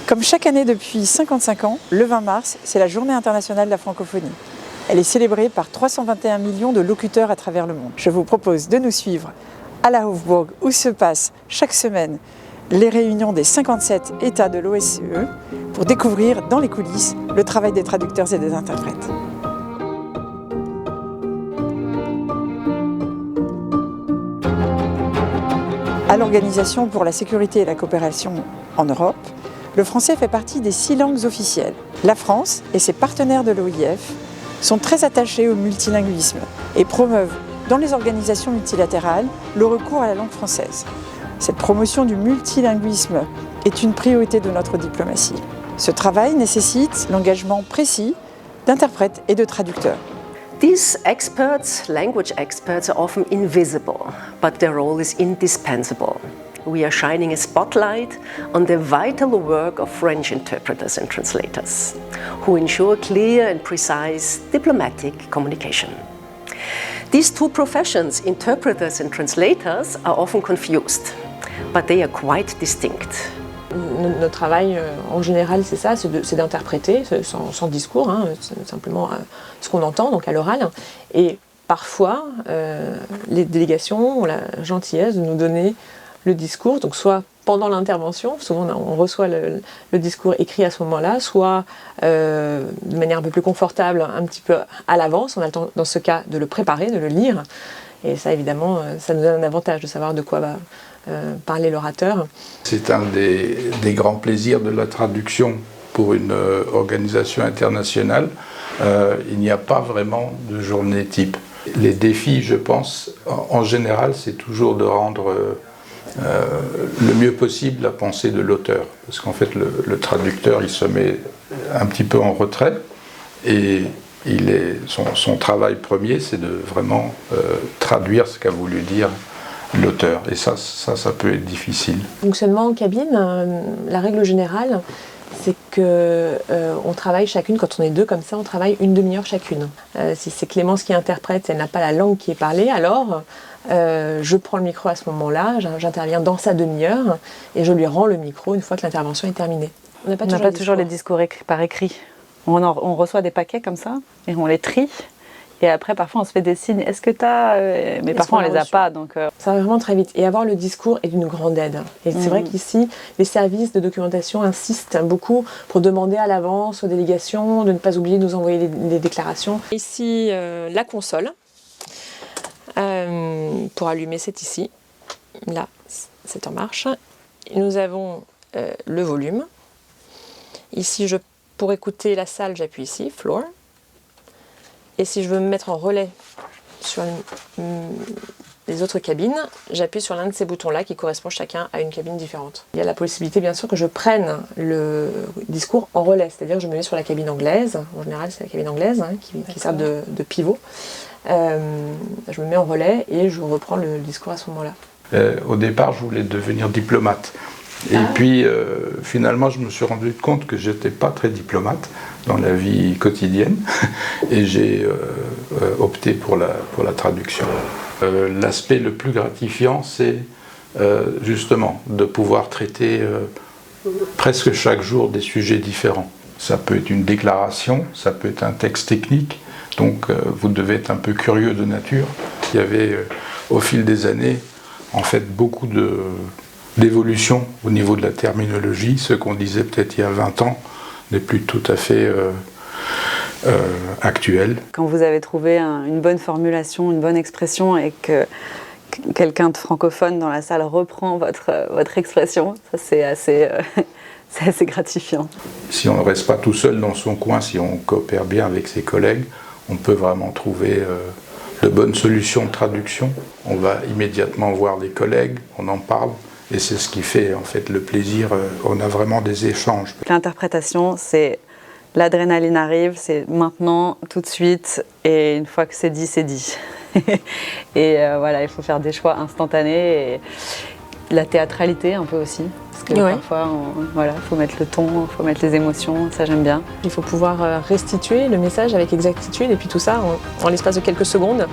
Comme chaque année depuis 55 ans, le 20 mars, c'est la Journée internationale de la francophonie. Elle est célébrée par 321 millions de locuteurs à travers le monde. Je vous propose de nous suivre à la Hofburg où se passent chaque semaine les réunions des 57 États de l'OSCE pour découvrir dans les coulisses le travail des traducteurs et des interprètes. À l'Organisation pour la sécurité et la coopération en Europe, le français fait partie des 6 langues officielles. La France et ses partenaires de l'OIF sont très attachés au multilinguisme et promeuvent dans les organisations multilatérales le recours à la langue française. Cette promotion du multilinguisme est une priorité de notre diplomatie. Ce travail nécessite l'engagement précis d'interprètes et de traducteurs. These language experts, are often invisible, but their role is indispensable. We are shining a spotlight on the vital work of French interpreters and translators, who ensure clear and precise diplomatic communication. These two professions, interpreters and translators, are often confused, but they are quite distinct. Notre travail, en général, c'est ça, c'est d'interpréter, sans discours, simplement ce qu'on entend, donc à l'oral. Et parfois, les délégations ont la gentillesse de nous donner le discours, donc soit pendant l'intervention, souvent on reçoit le discours écrit à ce moment-là, soit de manière un peu plus confortable, un petit peu à l'avance, on a le temps dans ce cas de le préparer, de le lire. Et ça, évidemment, ça nous donne un avantage de savoir de quoi va parler l'orateur. C'est un des grands plaisirs de la traduction pour une organisation internationale. Il n'y a pas vraiment de journée type. Les défis, je pense, en général, c'est toujours de rendre le mieux possible la pensée de l'auteur. Parce qu'en fait, le traducteur, il se met un petit peu en retrait et son travail premier, c'est de vraiment traduire ce qu'a voulu dire l'auteur. Et ça peut être difficile. Fonctionnement en cabine, la règle générale, c'est qu'on travaille chacune, quand on est deux comme ça, on travaille une demi-heure chacune. Si c'est Clémence qui interprète, elle n'a pas la langue qui est parlée, alors je prends le micro à ce moment-là, j'interviens dans sa demi-heure et je lui rends le micro une fois que l'intervention est terminée. On n'a pas toujours les discours par écrit. On reçoit des paquets comme ça et on les trie. Et après, parfois, on se fait des signes. Est-ce que tu as... Mais parfois, on les a pas. Donc, Ça va vraiment très vite. Et avoir le discours est d'une grande aide. Et c'est vrai qu'ici, les services de documentation insistent beaucoup pour demander à l'avance aux délégations de ne pas oublier de nous envoyer des déclarations. Ici, la console. Pour allumer, c'est ici. Là, c'est en marche. Et nous avons le volume. Ici, pour écouter la salle, j'appuie ici, floor. Et si je veux me mettre en relais sur les autres cabines, j'appuie sur l'un de ces boutons-là qui correspond chacun à une cabine différente. Il y a la possibilité bien sûr que je prenne le discours en relais, c'est-à-dire que je me mets sur la cabine anglaise, en général c'est la cabine anglaise qui sert de pivot. Je me mets en relais et je reprends le discours à ce moment-là. Au départ, je voulais devenir diplomate. Et puis, finalement, je me suis rendu compte que je n'étais pas très diplomate dans la vie quotidienne. Et j'ai opté pour la traduction. L'aspect le plus gratifiant, c'est justement de pouvoir traiter presque chaque jour des sujets différents. Ça peut être une déclaration, ça peut être un texte technique. Donc, vous devez être un peu curieux de nature. Il y avait, au fil des années, en fait, beaucoup d'évolution au niveau de la terminologie. Ce qu'on disait peut-être il y a 20 ans n'est plus tout à fait actuel. Quand vous avez trouvé une bonne formulation, une bonne expression et que quelqu'un de francophone dans la salle reprend votre expression, ça c'est assez gratifiant. Si on ne reste pas tout seul dans son coin, si on coopère bien avec ses collègues, on peut vraiment trouver de bonnes solutions de traduction. On va immédiatement voir des collègues, on en parle. Et c'est ce qui fait en fait le plaisir, on a vraiment des échanges. L'interprétation, c'est l'adrénaline arrive, c'est maintenant, tout de suite, et une fois que c'est dit, c'est dit. Et voilà, il faut faire des choix instantanés, et la théâtralité un peu aussi, parce que parfois, il faut mettre le ton, il faut mettre les émotions, ça j'aime bien. Il faut pouvoir restituer le message avec exactitude, et puis tout ça en l'espace de quelques secondes.